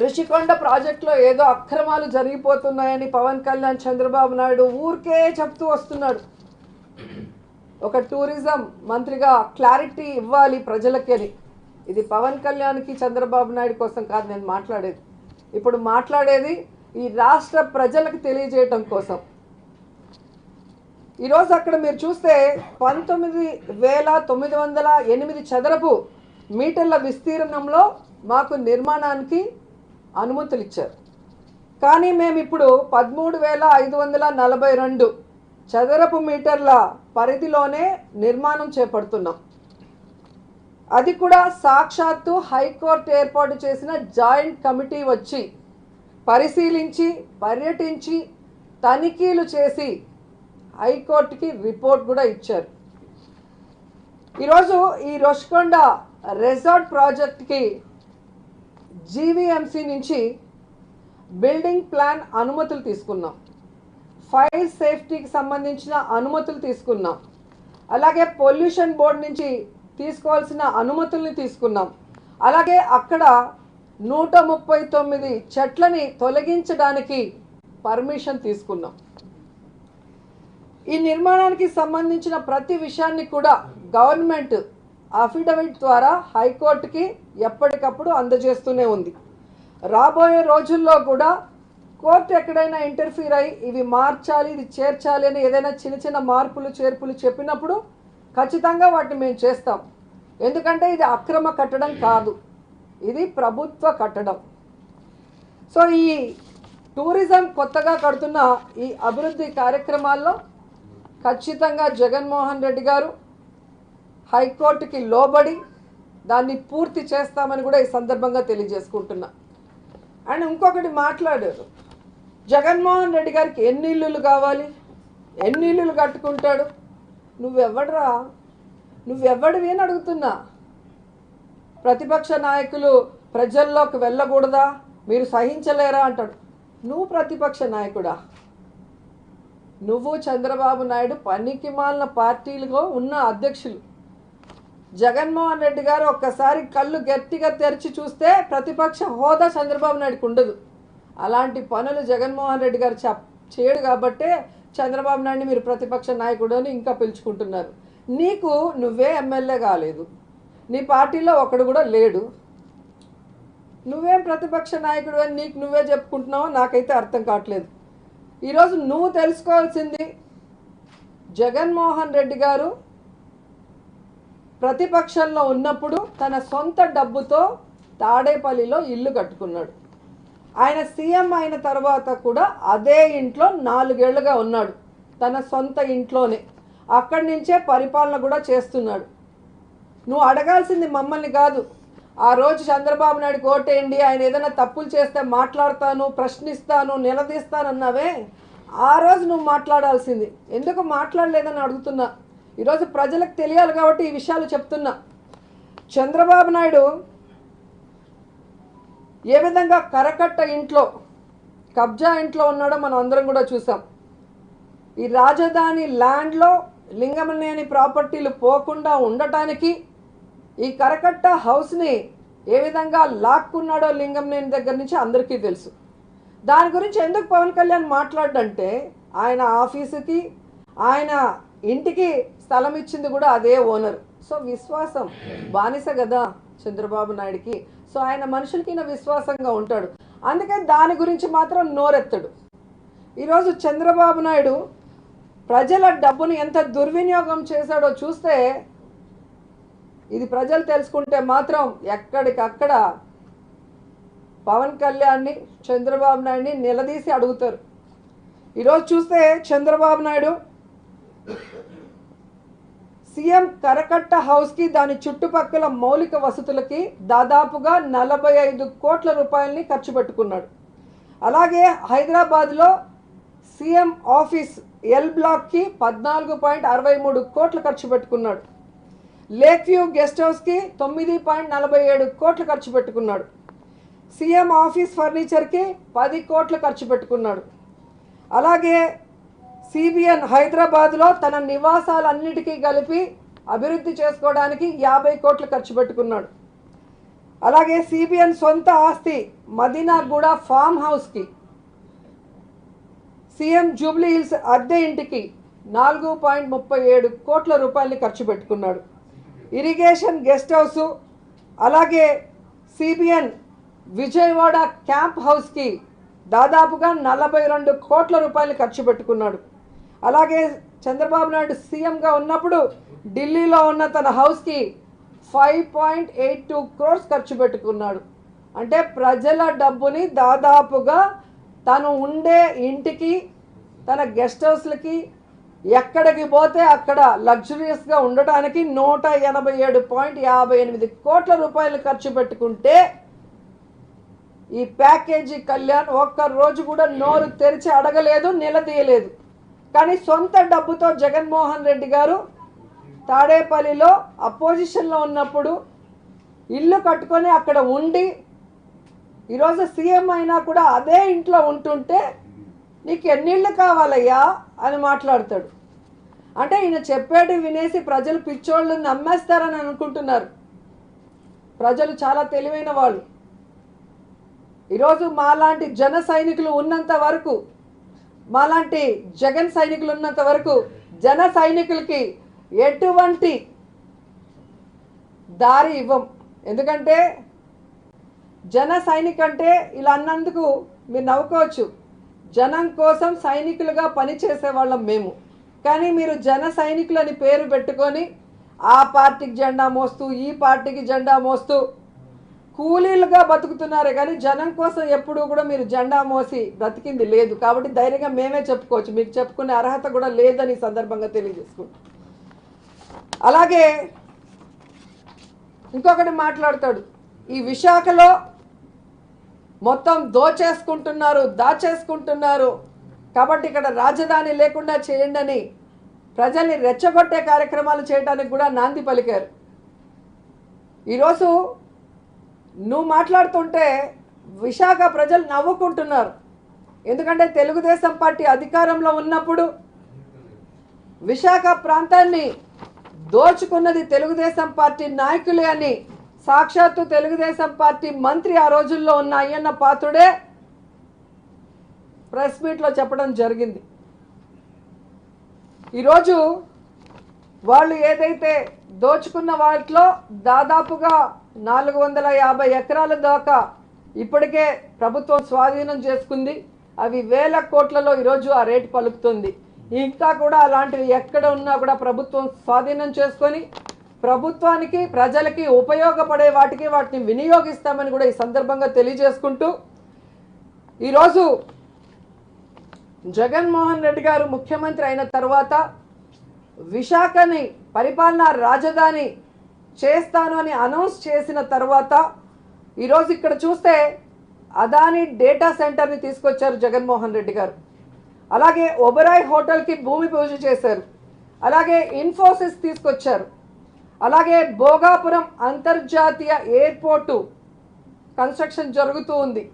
రిషికొండ ప్రాజెక్టులో ఏదో అక్రమాలు జరిగిపోతున్నాయని పవన్ కళ్యాణ్ చంద్రబాబు నాయుడు ఊరికే చెప్తూ వస్తున్నాడు. ఒక టూరిజం మంత్రిగా క్లారిటీ ఇవ్వాలి ప్రజలకి అని. ఇది పవన్ కళ్యాణ్కి చంద్రబాబు నాయుడు కోసం కాదు నేను మాట్లాడేది. ఇప్పుడు మాట్లాడేది ఈ రాష్ట్ర ప్రజలకు తెలియజేయటం కోసం. ఈరోజు అక్కడ మీరు చూస్తే 19,908 చదరపు మీటర్ల విస్తీర్ణంలో మాకు నిర్మాణానికి అనుమతులు ఇచ్చారు. కానీ మేము ఇప్పుడు 13,542 చదరపు మీటర్ల పరిధిలోనే నిర్మాణం చేపడుతున్నాం. అది కూడా సాక్షాత్తు హైకోర్టు ఏర్పాటు చేసిన జాయింట్ కమిటీ వచ్చి పరిశీలించి పర్యటించి తనిఖీలు చేసి హైకోర్టుకి రిపోర్ట్ కూడా ఇచ్చారు. ఈరోజు ఈ రిషికొండ రిసార్ట్ ప్రాజెక్ట్కి జీవీఎంసీ నుంచి బిల్డింగ్ ప్లాన్ అనుమతులు తీసుకున్నాం, ఫైర్ సేఫ్టీకి సంబంధించిన అనుమతులు తీసుకున్నాం, అలాగే పొల్యూషన్ బోర్డు నుంచి తీసుకోవాల్సిన అనుమతుల్ని తీసుకున్నాం. అలాగే అక్కడ 139 చెట్లని తొలగించడానికి పర్మిషన్ తీసుకున్నాం. ఈ నిర్మాణానికి సంబంధించిన ప్రతి విషయాన్ని కూడా గవర్నమెంట్ అఫిడవిట్ ద్వారా హైకోర్టుకి ఎప్పటికప్పుడు అందజేస్తూనే ఉంది. రాబోయే రోజుల్లో కూడా కోర్టు ఎక్కడైనా ఇంటర్ఫీర్ అయ్యి ఇవి మార్చాలి ఇది చేర్చాలి అని ఏదైనా చిన్న చిన్న మార్పులు చేర్పులు చెప్పినప్పుడు ఖచ్చితంగా వాటిని మేము చేస్తాం. ఎందుకంటే ఇది అక్రమ కట్టడం కాదు, ఇది ప్రభుత్వ కట్టడం. సో ఈ టూరిజం కొత్తగా కడుతున్న ఈ అభివృద్ధి కార్యక్రమాల్లో ఖచ్చితంగా జగన్మోహన్ రెడ్డి గారు హైకోర్టుకి లోబడి దాన్ని పూర్తి చేస్తామని కూడా ఈ సందర్భంగా తెలియజేసుకుంటున్నా. అండ్ ఇంకొకటి మాట్లాడారు, జగన్మోహన్ రెడ్డి గారికి ఎన్ని ఇల్లులు కావాలి, ఎన్ని ఇల్లులు కట్టుకుంటాడు, నువ్వెవడరా, నువ్వెవడివి అని అడుగుతున్నా. ప్రతిపక్ష నాయకులు ప్రజల్లోకి వెళ్ళకూడదా, మీరు సహించలేరా అంటాడు. నువ్వు ప్రతిపక్ష నాయకుడా? నువ్వు చంద్రబాబు నాయుడు పనికి మాలిన పార్టీలుగా ఉన్న అధ్యక్షులు. జగన్మోహన్ రెడ్డి గారు ఒక్కసారి కళ్ళు గట్టిగా తెరిచి చూస్తే ప్రతిపక్ష హోదా చంద్రబాబు నాయుడుకు ఉండదు. అలాంటి పనులు జగన్మోహన్ రెడ్డి గారు చేయడు కాబట్టే చంద్రబాబు నాయుడిని మీరు ప్రతిపక్ష నాయకుడు అని ఇంకా పిలుచుకుంటున్నారు. నీకు నువ్వే ఎమ్మెల్యే కాలేదు, నీ పార్టీలో ఒకడు కూడా లేడు, నువ్వేం ప్రతిపక్ష నాయకుడు అని నీకు నువ్వే చెప్పుకుంటున్నావో నాకైతే అర్థం కావట్లేదు. ఈరోజు నువ్వు తెలుసుకోవాల్సింది, జగన్మోహన్ రెడ్డి గారు ప్రతిపక్షంలో ఉన్నప్పుడు తన సొంత డబ్బుతో తాడేపల్లిలో ఇల్లు కట్టుకున్నాడు. ఆయన సీఎం అయిన తర్వాత కూడా అదే ఇంట్లో 4 ఏళ్లుగా ఉన్నాడు, తన సొంత ఇంట్లోనే. అక్కడి నుంచే పరిపాలన కూడా చేస్తున్నాడు. నువ్వు అడగాల్సింది మమ్మల్ని కాదు. ఆ రోజు చంద్రబాబు నాయుడు ఓటేయండి, ఆయన ఏదైనా తప్పులు చేస్తే మాట్లాడతాను, ప్రశ్నిస్తాను, నిలదీస్తానన్నావే, ఆ రోజు నువ్వు మాట్లాడాల్సింది. ఎందుకు మాట్లాడలేదని అడుగుతున్నా. ఈరోజు ప్రజలకు తెలియాలి కాబట్టి ఈ విషయాలు చెప్తున్నా. చంద్రబాబు నాయుడు ఏ విధంగా కరకట్ట ఇంట్లో, కబ్జా ఇంట్లో ఉన్నాడో మనం అందరం కూడా చూసాం. ఈ రాజధాని ల్యాండ్లో లింగమనేని ప్రాపర్టీలు పోకుండా ఉండటానికి ఈ కరకట్ట హౌస్ని ఏ విధంగా లాక్కున్నాడో లింగమనేని దగ్గర నుంచి అందరికీ తెలుసు. దాని గురించి ఎందుకు పవన్ కళ్యాణ్ మాట్లాడంటే, ఆయన ఆఫీసుకి ఆయన ఇంటికి స్థలం ఇచ్చింది కూడా అదే ఓనర్. సో విశ్వాసం బానిస కదా చంద్రబాబు నాయుడికి. సో ఆయన మనుషులకి విశ్వాసంగా ఉంటాడు, అందుకని దాని గురించి మాత్రం నోరెత్తడు. ఈరోజు చంద్రబాబు నాయుడు ప్రజల డబ్బును ఎంత దుర్వినియోగం చేశాడో చూస్తే, ఇది ప్రజలు తెలుసుకుంటే మాత్రం ఎక్కడికక్కడ పవన్ కళ్యాణ్ని చంద్రబాబు నాయుడిని నిలదీసి అడుగుతారు. ఈరోజు చూస్తే చంద్రబాబు నాయుడు సీఎం కరకట్ట హౌస్కి దాని చుట్టుపక్కల మౌలిక వసతులకి దాదాపుగా 45 కోట్ల రూపాయలని ఖర్చు పెట్టుకున్నాడు. అలాగే హైదరాబాద్లో సీఎం ఆఫీస్ ఎల్ బ్లాక్కి 14.63 కోట్లు ఖర్చు పెట్టుకున్నాడు. లేక్ వ్యూ గెస్ట్ హౌస్కి 9.47 కోట్లు ఖర్చు పెట్టుకున్నాడు. సీఎం ఆఫీస్ ఫర్నిచర్కి 10 కోట్లు ఖర్చు పెట్టుకున్నాడు. అలాగే సిబిఎన్ హైదరాబాద్లో తన నివాసాలన్నిటికీ కలిపి అభివృద్ధి చేసుకోవడానికి 50 కోట్లు ఖర్చు పెట్టుకున్నాడు. అలాగే సిబిఎన్ సొంత ఆస్తి మదీనాగూడ ఫామ్ హౌస్కి, సీఎం జూబ్లీ హిల్స్ అద్దె ఇంటికి 4.37 కోట్ల రూపాయలని ఖర్చు పెట్టుకున్నాడు. ఇరిగేషన్ గెస్ట్ హౌసు, అలాగే సిబిఎన్ విజయవాడ క్యాంప్ హౌస్కి దాదాపుగా 42 కోట్ల రూపాయలు ఖర్చు పెట్టుకున్నాడు. అలాగే చంద్రబాబు నాయుడు సీఎంగా ఉన్నప్పుడు ఢిల్లీలో ఉన్న తన హౌస్కి 5.82 క్రోర్స్ ఖర్చు పెట్టుకున్నాడు. అంటే ప్రజల డబ్బుని దాదాపుగా తను ఉండే ఇంటికి, తన గెస్ట్ హౌస్లకి, ఎక్కడికి పోతే అక్కడ లగ్జరియస్గా ఉండటానికి 187.58 కోట్ల రూపాయలు ఖర్చు పెట్టుకుంటే ఈ ప్యాకేజీ కళ్యాణ్ ఒక్క రోజు కూడా నోరు తెరిచి అడగలేదు, నిలదీయలేదు. కానీ సొంత డబ్బుతో జగన్మోహన్ రెడ్డి గారు తాడేపల్లిలో అపోజిషన్లో ఉన్నప్పుడు ఇల్లు కట్టుకొని అక్కడ ఉండి ఈరోజు సీఎం అయినా కూడా అదే ఇంట్లో ఉంటుంటే నీకు ఎన్నిళ్ళు కావాలయ్యా అని మాట్లాడతాడు. అంటే ఈయన చెప్పేటి వినేసి ప్రజలు పిచ్చోళ్ళు నమ్మేస్తారని అనుకుంటున్నారు. ప్రజలు చాలా తెలివైన వాళ్ళు. ఈరోజు మాలాంటి జన సైనికులు ఉన్నంత వరకు, మాలాంటి జగన్ సైనికులు ఉన్నంత వరకు జన సైనికులకి ఎటువంటి దారి ఇవ్వం. ఎందుకంటే జన సైనిక్ అంటే ఇలా అన్నందుకు మీరు నవ్వుకోవచ్చు. జనం కోసం సైనికులుగా పనిచేసే వాళ్ళం మేము. కానీ మీరు జన సైనికులని పేరు పెట్టుకొని ఆ పార్టీకి జెండా మోస్తూ, ఈ పార్టీకి జెండా మోస్తూ కూలీలుగా బతుకుతున్నారు. కానీ జనం కోసం ఎప్పుడూ కూడా మీరు జెండా మోసి బ్రతికింది లేదు. కాబట్టి ధైర్యంగా మేమే చెప్పుకోవచ్చు, మీకు చెప్పుకునే అర్హత కూడా లేదని ఈ సందర్భంగా తెలియజేసుకుంటాం. అలాగే ఇంకొకటి మాట్లాడతాడు, ఈ విశాఖలో మొత్తం దోచేసుకుంటున్నారు, దాచేసుకుంటున్నారు, కాబట్టి ఇక్కడ రాజధాని లేకుండా చేయండి అని ప్రజల్ని రెచ్చగొట్టే కార్యక్రమాలు చేయడానికి కూడా నాంది పలికారు. ఈరోజు నువ్వు మాట్లాడుతుంటే విశాఖ ప్రజలు నవ్వుకుంటున్నారు. ఎందుకంటే తెలుగుదేశం పార్టీ అధికారంలో ఉన్నప్పుడు విశాఖ ప్రాంతాన్ని దోచుకున్నది తెలుగుదేశం పార్టీ నాయకులే అని సాక్షాత్తు తెలుగుదేశం పార్టీ మంత్రి ఆ రోజుల్లో ఉన్న అయ్యన్న పాత్రుడే ప్రెస్ మీట్లో చెప్పడం జరిగింది. ఈరోజు వాళ్ళు ఏదైతే దోచుకున్న వాటిలో దాదాపుగా 450 ఎకరాల దాకా ఇప్పటికే ప్రభుత్వం స్వాధీనం చేసుకుంది. అవి వేల కోట్లలో ఈరోజు ఆ రేటు పలుకుతుంది. ఇంకా కూడా అలాంటివి ఎక్కడ ఉన్నా కూడా ప్రభుత్వం స్వాధీనం చేసుకొని ప్రభుత్వానికి, ప్రజలకి ఉపయోగపడే వాటిని వినియోగిస్తామని కూడా ఈ సందర్భంగా తెలియజేసుకుంటూ, ఈరోజు జగన్మోహన్ రెడ్డి గారు ముఖ్యమంత్రి అయిన తర్వాత విశాఖని పరిపాలనా రాజధాని చేస్తాను అని అనౌన్స్ చేసిన తర్వాత ఈరోజు ఇక్కడ చూస్తే అదానీ డేటా సెంటర్ని తీసుకొచ్చారు జగన్మోహన్ రెడ్డి గారు. అలాగే ఒబెరాయ్ హోటల్కి భూమి పూజ చేశారు. అలాగే ఇన్ఫోసిస్ తీసుకొచ్చారు. అలాగే భోగాపురం అంతర్జాతీయ ఎయిర్పోర్టు కన్స్ట్రక్షన్ జరుగుతూ ఉంది.